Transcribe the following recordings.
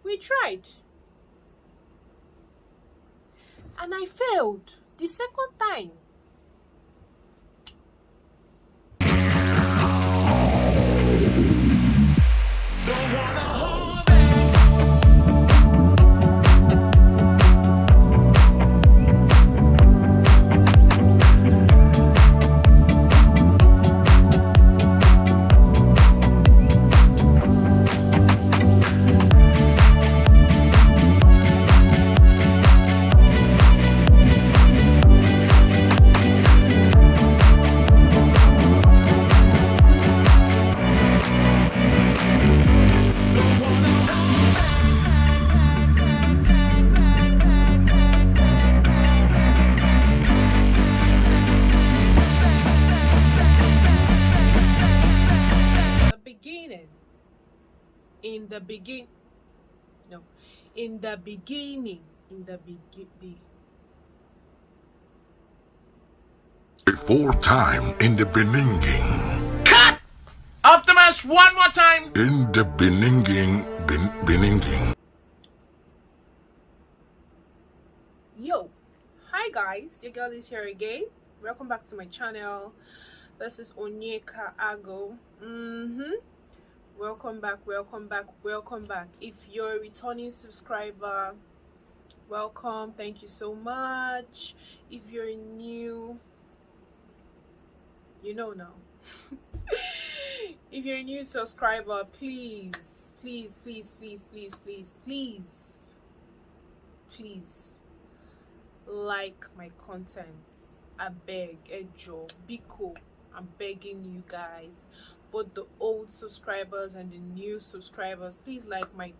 We tried. And I failed the second time. In the begin no in the beginning Before time in the beginning. Cut! Optimus, one more time. In the beginning. Yo, hi guys, your girl is here again. Welcome back to my channel. This is Onyeka Agu. Welcome back. If you're a returning subscriber, welcome, thank you so much. If you're new, you know now. If you're a new subscriber, please like my content. I beg, Ejo, Biko, I'm begging you guys, both the old subscribers and the new subscribers, please like my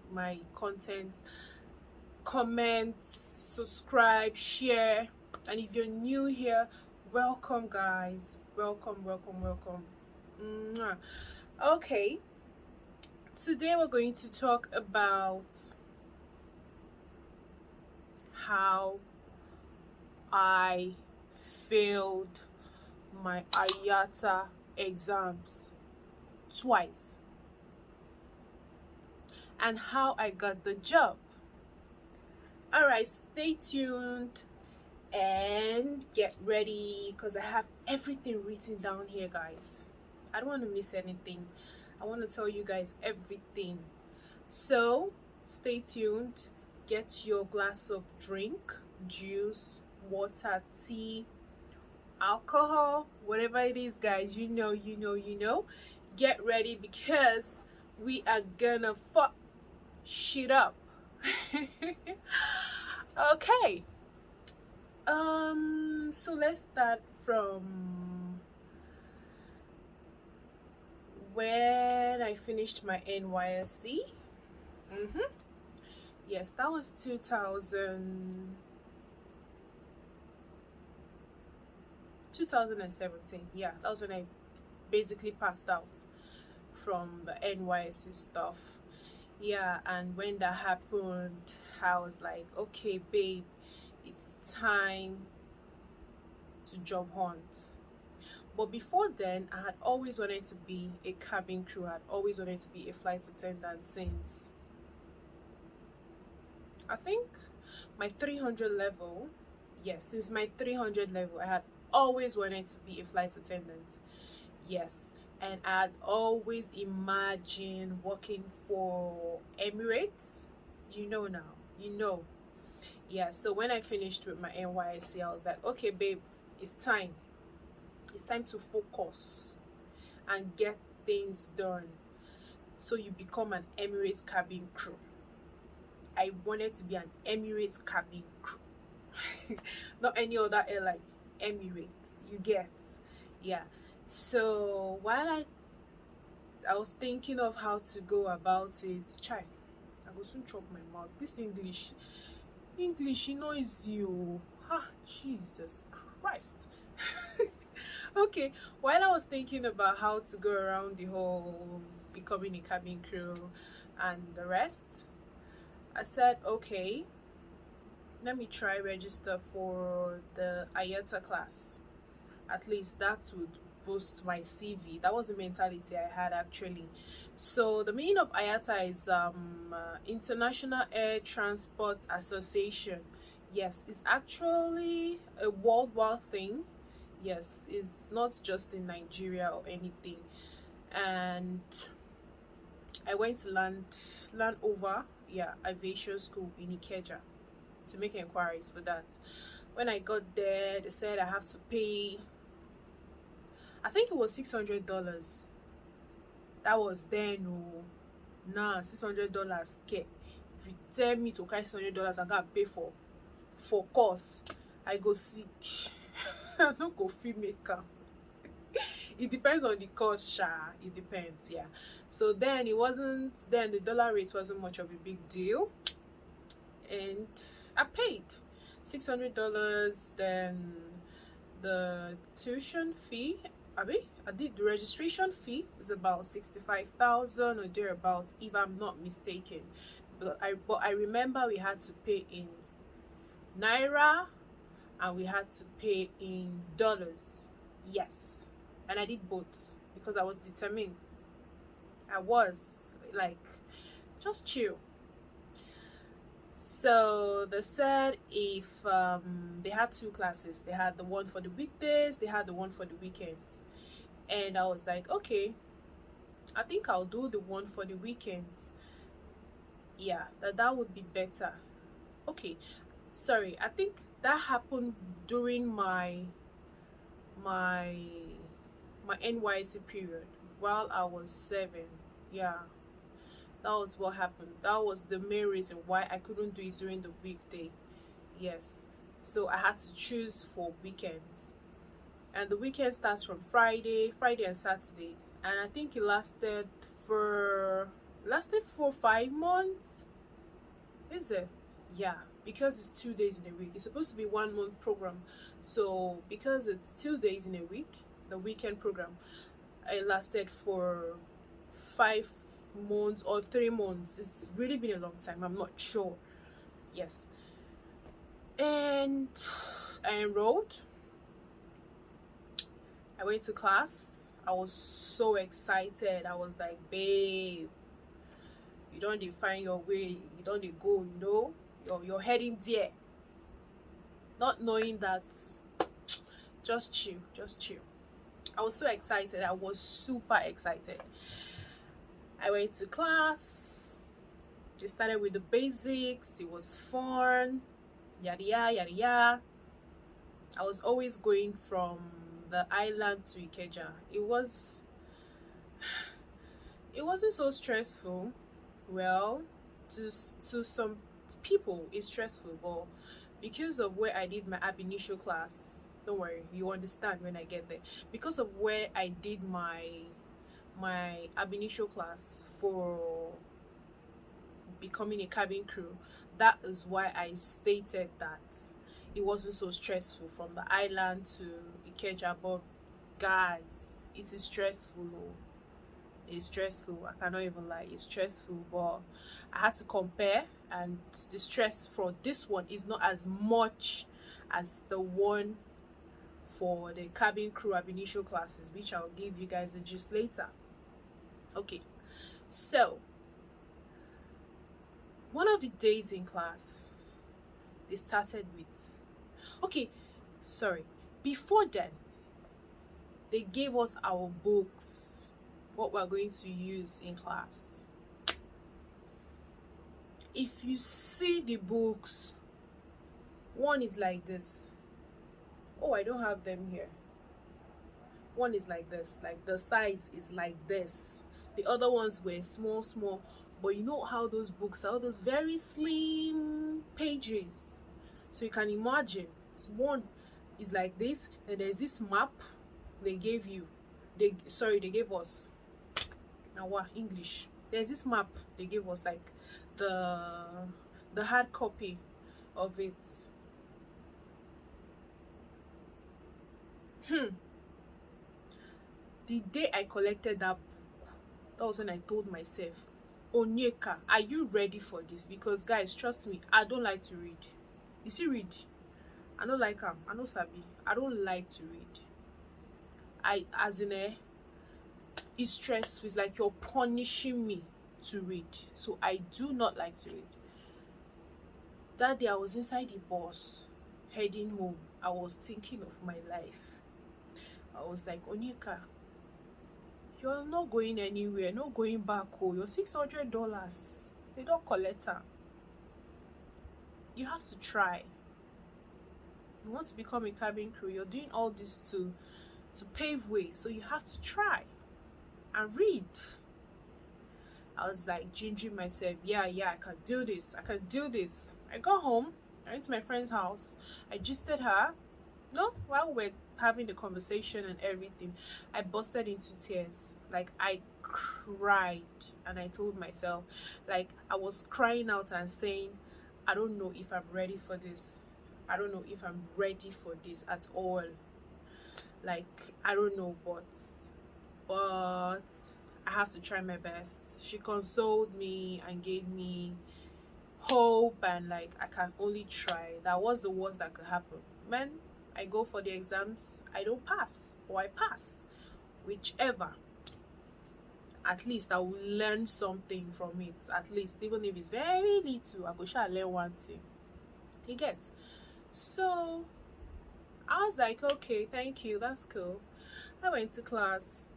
content, comment, subscribe, share. And if you're new here, welcome guys, welcome. Mwah. Okay, today we're going to talk about how I failed my IATA exams twice and how I got the job. Alright, stay tuned and get ready because I have everything written down here, guys. I don't want to miss anything. I want to tell you guys everything. So stay tuned. Get your glass of drink, juice, water, tea, alcohol, whatever it is, guys. You know. Get ready because we are gonna fuck shit up. Okay. So let's start from when I finished my NYSC. Yes, that was 2017. Yeah, that was when I basically passed out from the NYSC stuff. Yeah, and when that happened, I was like, okay babe, it's time to job hunt. But before then, I had always wanted to be a cabin crew. I had always wanted to be a flight attendant since I think my 300 level. Yes, since my 300 level, I had always wanted to be a flight attendant. Yes, and I had always imagined working for Emirates. You know now. Yeah, so when I finished with my NYSC, I was like, okay babe, it's time to focus and get things done so you become an Emirates cabin crew. I wanted to be an Emirates cabin crew. Not any other airline, Emirates, you get. Yeah, so while I was thinking of how to go about it, I go soon chop my mouth. This English, you know, is you. Jesus Christ. Okay, while I was thinking about how to go around the whole becoming a cabin crew and the rest, I said, okay, let me try register for the IATA class. At least that would boost my CV. That was the mentality I had actually. So the meaning of IATA is International Air Transport Association. Yes, it's actually a worldwide thing. Yes, it's not just in Nigeria or anything. And I went to land over, yeah, aviation school in Ikeja to make inquiries for that. When I got there, they said I have to pay, I think it was $600. That was then. Oh, nah, $600. If you tell me to carry $600, I gotta pay for course. I go sick. I don't go free maker. It depends on the cost, sha. It depends, yeah. So then the dollar rate wasn't much of a big deal, and I paid $600. Then the tuition fee, I did the registration fee was about 65,000 or thereabouts, if I'm not mistaken. But I remember we had to pay in naira and we had to pay in dollars. Yes, and I did both because I was determined. I was like, just chill. So they said if they had two classes, they had the one for the weekdays, they had the one for the weekends, and I was like, okay, I think I'll do the one for the weekends. Yeah, that would be better. Okay, sorry, I think that happened during my NYC period while I was 7. Yeah, that was what happened. That was the main reason why I couldn't do it during the weekday. Yes, so I had to choose for weekends, and the weekend starts from Friday and Saturday, and I think it lasted for 5 months. Is it? Yeah, because it's 2 days in a week. It's supposed to be 1 month program, so because it's 2 days in a week, the weekend program, it lasted for 5 months or 3 months. It's really been a long time. I'm not sure. Yes, and I enrolled. I went to class. I was so excited. I was like, babe, you don't define your way. You don't go. You're heading there. Not knowing that, just chill. I was so excited. I was super excited. I went to class. They started with the basics. It was fun. Yada yada yada. I was always going from the island to Ikeja. It wasn't so stressful. Well, to some people it's stressful, but because of where I did my ab initio class, don't worry, you understand when I get there. Because of where I did my ab initio class for becoming a cabin crew, that is why I stated that it wasn't so stressful from the island to Ikeja. But guys, it is stressful. It's stressful. I cannot even lie, it's stressful. But I had to compare, and the stress for this one is not as much as the one for the cabin crew ab initio classes, which I'll give you guys a gist later. Okay, so one of the days in class, they started with, okay, sorry, before then they gave us our books, what we're going to use in class. If you see the books, one is like this. Oh, I don't have them here. One is like this, like the size is like this. The other ones were small, but you know how those books are, those very slim pages. So you can imagine, so one is like this, and there's this map they gave you. They gave us. Now what English? There's this map they gave us, like the hard copy of it. The day I collected that book, that was when I told myself, Onyeka, are you ready for this? Because guys, trust me, I don't like to read. You see, read, I don't like them. I know sabi. I don't like to read. as in it's stressful. It's like you're punishing me to read. So I do not like to read. That day I was inside the bus heading home. I was thinking of my life. I was like, Onyeka, you're not going anywhere, not going back home. Your $600, they don't collect them. You have to try. You want to become a cabin crew. You're doing all this to pave way, so you have to try and read. I was like gingering myself, yeah, I can do this, I can do this. I got home, I went to my friend's house, I gisted her. No, while we're having the conversation and everything, I busted into tears. Like, I cried, and I told myself, like, I was crying out and saying, I don't know if I'm ready for this. I don't know if I'm ready for this at all. Like, I don't know, but I have to try my best. She consoled me and gave me hope, and like, I can only try. That was the worst that could happen. Man, I go for the exams, I don't pass, or I pass, whichever. At least I will learn something from it. At least, even if it's very little, I go shall learn one thing. You get? So I was like, okay, thank you, that's cool. I went to class.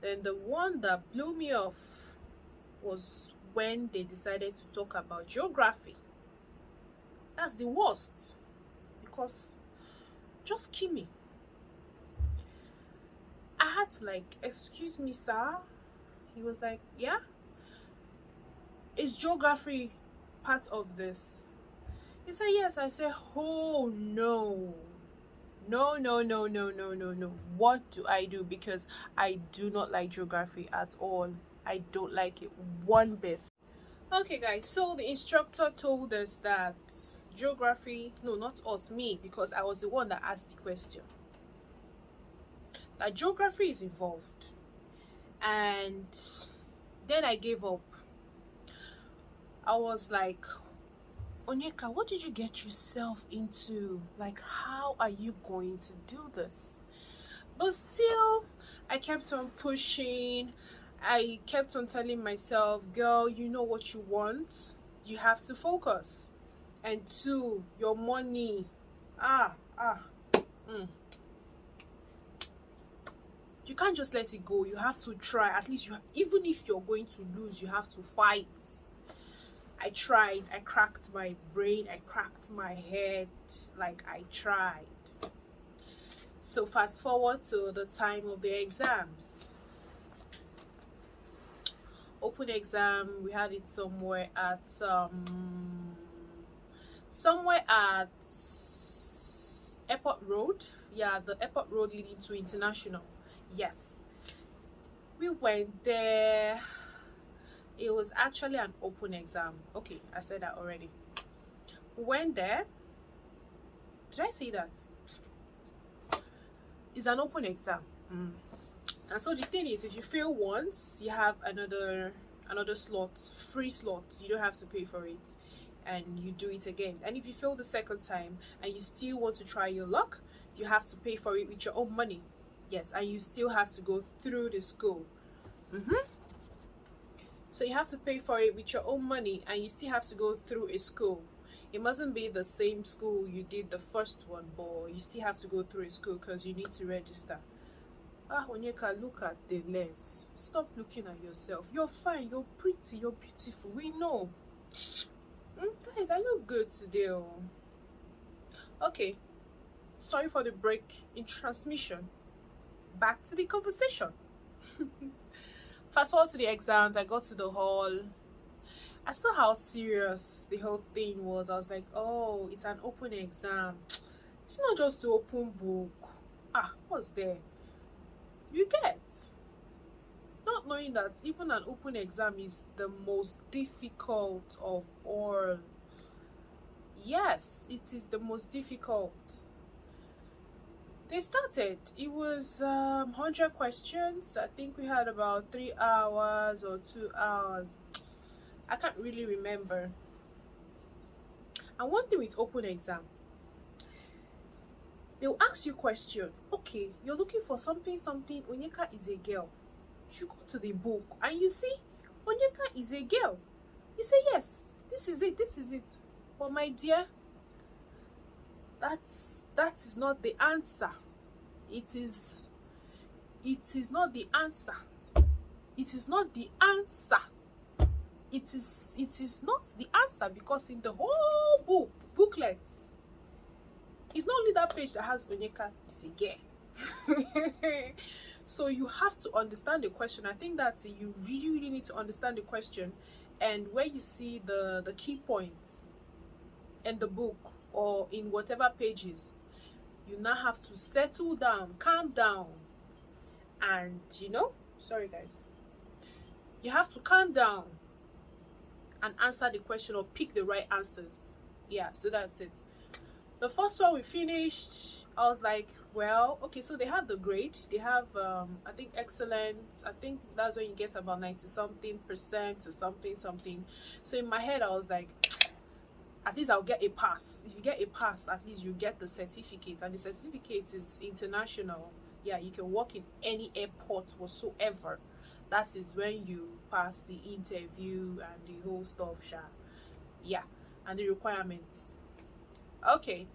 Then the one that blew me off was when they decided to talk about geography. That's the worst, because just kill me. I had to like, excuse me, sir. He was like, yeah, is geography part of this? He said yes. I said, oh no, no. What do I do? Because I do not like geography at all. I don't like it one bit. Okay guys, so the instructor told us that geography, no, not us, me, because I was the one that asked the question, that geography is involved. And then I gave up. I was like, Onyeka, what did you get yourself into? Like, how are you going to do this? But still, I kept on pushing. I kept on telling myself, girl, you know what you want. You have to focus. And two, your money. You can't just let it go. You have to try. At least even if you're going to lose, you have to fight. I tried. I cracked my brain. I cracked my head. Like, I tried. So fast forward to the time of the exams. Open exam. We had it somewhere at Airport Road. Yeah, the Airport Road leading to International. Yes, we went there. It was actually an open exam. Okay, I said that already. We went there. Did I say that? It's an open exam. And so the thing is, if you fail once, you have another slot, free slot. You don't have to pay for it, and you do it again. And if you fail the second time and you still want to try your luck, you have to pay for it with your own money. Yes, and you still have to go through the school. So you have to pay for it with your own money, and you still have to go through a school. It mustn't be the same school you did the first one, but you still have to go through a school because you need to register. Onyeka, look at the lens. Stop looking at yourself. You're fine, you're pretty, you're beautiful. We know. Guys, I look good today. Okay. Sorry for the break in transmission. Back to the conversation. Fast forward to the exams. I got to the hall. I saw how serious the whole thing was. I was like, oh, it's an open exam. It's not just to open book. What's there? You get? Not knowing that even an open exam is the most difficult of all. Yes, it is the most difficult. They started. It was 100 questions. I think we had about 3 hours or 2 hours. I can't really remember. And one thing with open exam, They'll ask you question. Okay, you're looking for something. Onyeka is a girl. You go to the book and you see Onyeka is a girl. You say yes. This is it. This is it. But my dear, that is not the answer. It is not the answer. It is not the answer. It is not the answer, because in the whole booklet, it's not only that page that has Onyeka is a girl. So you have to understand the question. I think that you really need to understand the question, and where you see the key points in the book or in whatever pages, you now have to settle down, calm down, and sorry guys, you have to calm down and answer the question, or pick the right answers. Yeah, so that's it. The first one we finished, I was like, well, okay, so they have the grade. They have I think excellent. I think that's when you get about 90-something% to something. So in my head I was like, at least I'll get a pass. If you get a pass, at least you get the certificate, and the certificate is international. Yeah, you can work in any airport whatsoever. That is when you pass the interview and the whole stuff. Yeah, and the requirements. Okay,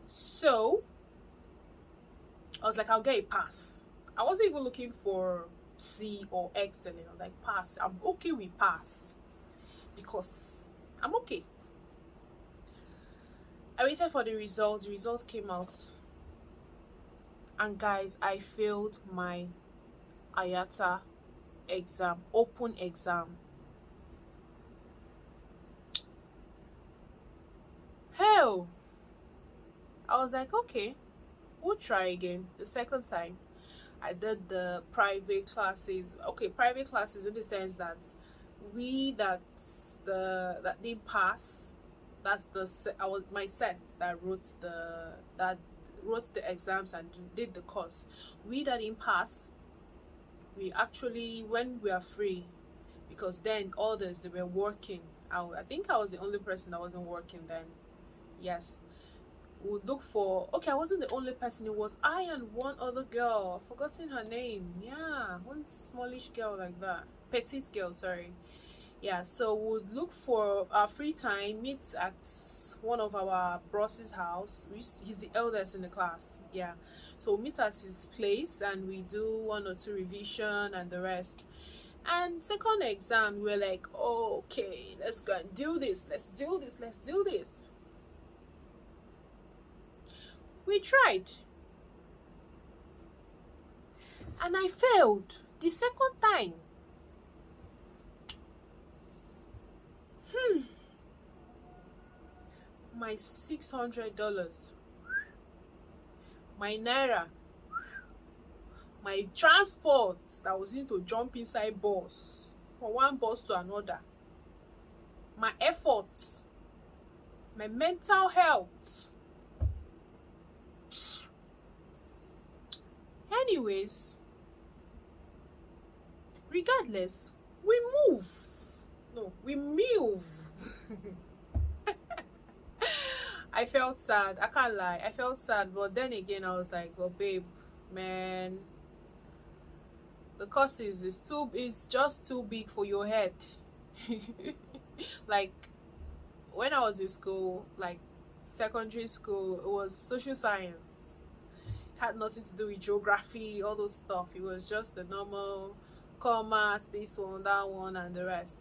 so I was like, I'll get a pass. I wasn't even looking for C or excellent. I was like, pass. I'm okay with pass, because I'm okay. I waited for the results. The results came out, and guys, I failed my IATA exam, open exam. Hell, I was like, okay, we'll try again. The second time I did the private classes. Okay, private classes in the sense that that didn't pass, that's my set that wrote the exams and did the course. We that didn't pass, we actually, when we are free, because then others, they were working. I think I was the only person that wasn't working then. Yes, we would look for, okay, I wasn't the only person. It was I and one other girl. I've forgotten her name. Yeah, one smallish girl like that, petite girl, sorry. Yeah, so we'd look for our free time, meet at one of our boss's house. He's the eldest in the class. Yeah, so we meet at his place and we do 1 or 2 revision and the rest. And second exam, we're like, oh, okay, let's go and do this. Let's do this. We tried, and I failed the second time. My $600, my naira, my transport that was going to jump inside bus from one bus to another, my efforts, my mental health. Anyways, regardless, we move. I felt sad. I can't lie. I felt sad, but then again, I was like, well, babe, man, the course is just too big for your head. Like, when I was in school, like secondary school, it was social science. Had nothing to do with geography, all those stuff. It was just the normal commerce, this one, that one, and the rest.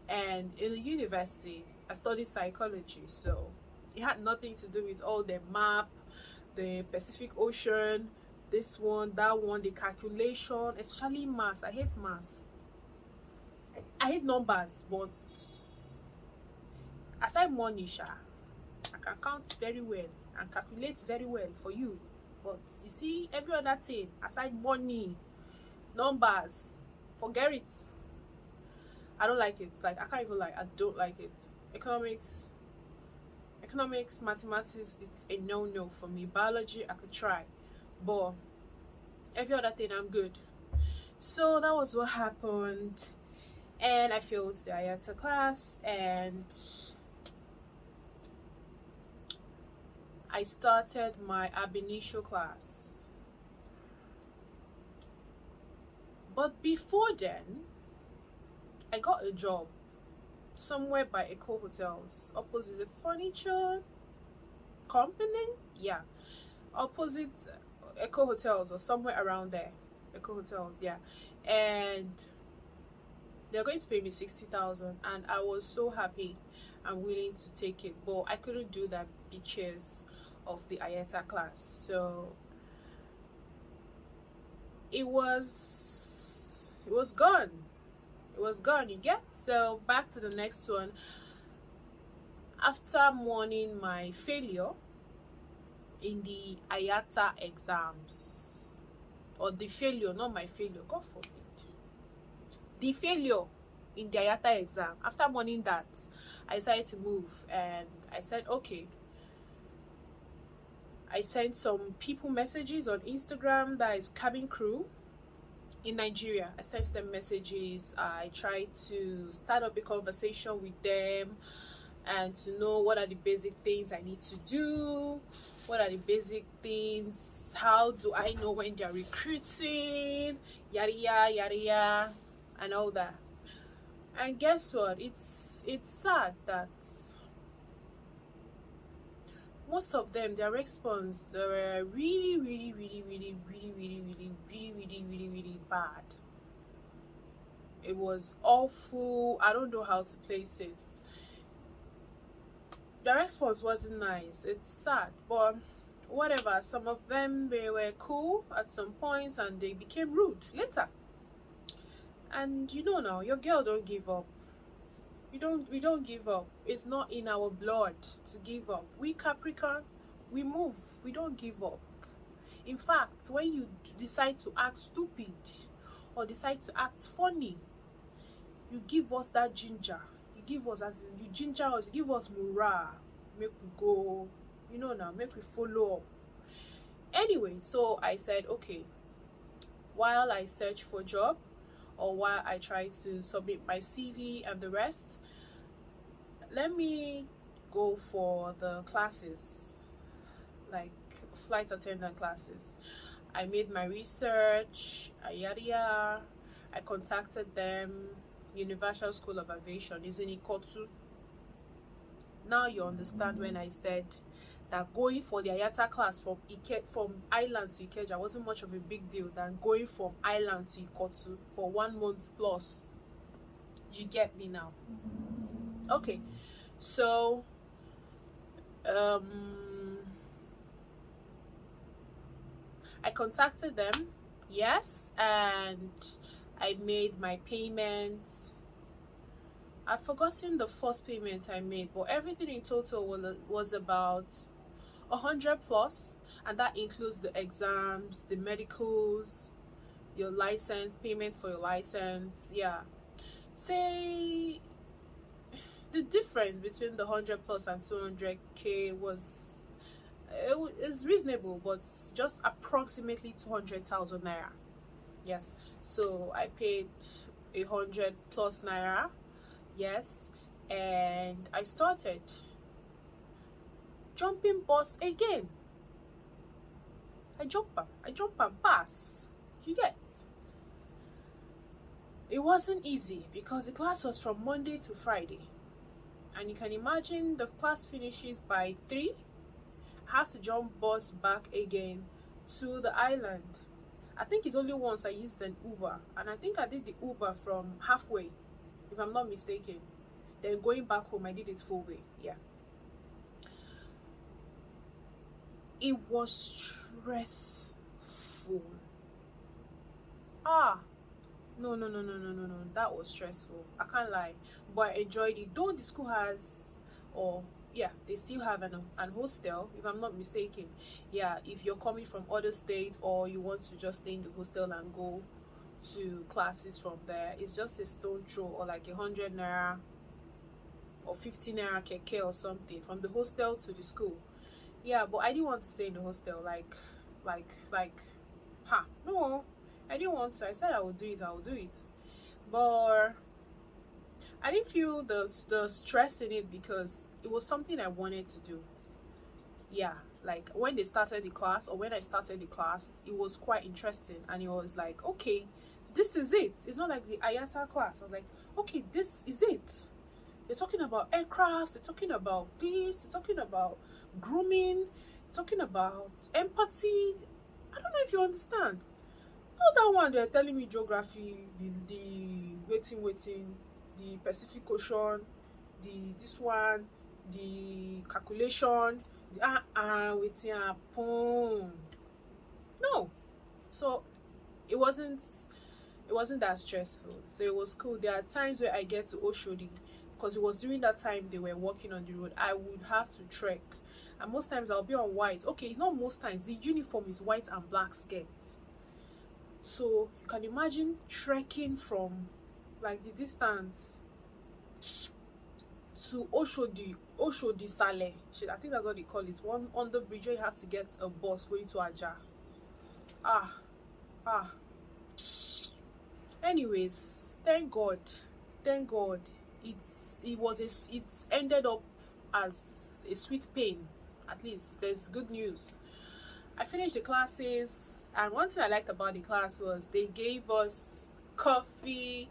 And in the university, I studied psychology, so it had nothing to do with all the map, the Pacific Ocean, this one, that one, the calculation, especially maths. I hate maths. I hate numbers, but aside money, I can count very well and calculate very well for you. But you see, every other thing aside money, numbers, forget it. I don't like it. Like, I can't even lie, I don't like it. Economics, mathematics, it's a no for me. Biology, I could try, but every other thing, I'm good. So that was what happened, and I failed the IATA class, and I started my ab initio class. But before then, I got a job somewhere by Eco Hotels, opposite a furniture company. Yeah, opposite Eco Hotels or somewhere around there. Eco Hotels, yeah. And they're going to pay me 60,000, and I was so happy and willing to take it, but I couldn't do that because of the IATA class. So it was gone. It was gone, you get? So back to the next one. After mourning my failure in the IATA exams, or the failure, not my failure, God forbid, the failure in the IATA exam, after mourning that, I decided to move, and I said, okay. I sent some people messages on Instagram, that is Cabin Crew in Nigeria. I sent them messages. I tried to start up a conversation with them and to know what are the basic things I need to do, what are the basic things, how do I know when they're recruiting, yada yada, and all that. And guess what? It's sad that most of them, their response, they were really bad. It was awful. I don't know how to place it. The response wasn't nice. It's sad, but whatever. Some of them, they were cool at some point and they became rude later. And you know now, your girl don't give up. We don't give up. It's not in our blood to give up. We Capricorn, we move. We don't give up. In fact, when you decide to act stupid or decide to act funny, you give us that ginger. You give us, as in, you ginger us, you give us morale. Make we go, you know now, make we follow up. Anyway, so I said, okay, while I search for a job, or while I try to submit my CV and the rest, let me go for the classes, like flight attendant classes. I made my research, yada. I contacted them. Universal School of Aviation is in Ikotu. Now you understand when I said that going for the IATA class from Island to Ikeja wasn't much of a big deal than going from Island to Ikotu for 1 month plus. You get me now? Okay, so I contacted them, yes, and I made my payment. I've forgotten the first payment I made, but everything in total was about 100 plus, and that includes the exams, the medicals, your license, payment for your license. Yeah, say the difference between the 100 plus and 200k is reasonable, but just approximately 200,000 naira. Yes, so I paid 100 plus naira. Yes, and I started jumping bus again. I jump and pass. You get? It wasn't easy because the class was from Monday to Friday, and you can imagine the class finishes by 3. I have to jump bus back again to the island. I think it's only once I used an Uber, and I think I did the Uber from halfway, if I'm not mistaken. Then going back home, I did it full way. Yeah. It was stressful. No. That was stressful. I can't lie. But I enjoyed it. Though the school has, or yeah, they still have an hostel, if I'm not mistaken. Yeah, if you're coming from other states or you want to just stay in the hostel and go to classes from there, it's just a stone throw, or like 100 naira or 50 naira keke or something from the hostel to the school. Yeah, but I didn't want to stay in the hostel. No, I didn't want to. I said I would do it, but I didn't feel the stress in it because it was something I wanted to do. Yeah, Like when they started the class, or when I started the class, it was quite interesting, and it was like, okay, this is it. It's not like the IATA class. I was like, okay, this is it. They're talking about aircrafts, they're talking about this, they're talking about grooming, talking about empathy. I don't know if you understand. All that one, they're telling me geography, the waiting, the Pacific Ocean, this one, the calculation, the waiting happen. No. So it wasn't that stressful. So it was cool. There are times where I get to Oshodi, because it was during that time they were working on the road. I would have to trek, and most times I'll be on white. Okay, it's not most times. The uniform is white and black skirts. So you can imagine trekking from like the distance to Oshodi Sale. Shit, I think that's what they call it. One on the bridge where you have to get a bus going to Aja. Anyways, thank God, it ended up as a sweet pain. At least there's good news. I finished the classes, and one thing I liked about the class was they gave us coffee,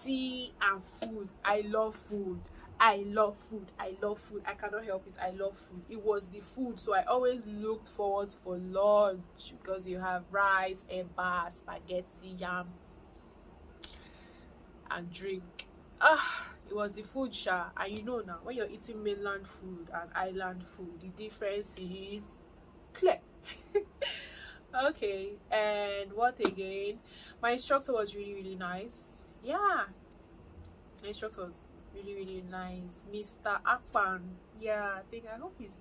tea, and food. I love food. I cannot help it. I love food. It was the food, so I always looked forward for lunch, because you have rice, eba, spaghetti, yam, and drink. It was the food, sha. And you know now, when you're eating mainland food and island food, the difference is clear. Okay, and what again? My instructor was really nice. Yeah, my instructor was really nice. Mr. Akpan. Yeah, I hope he's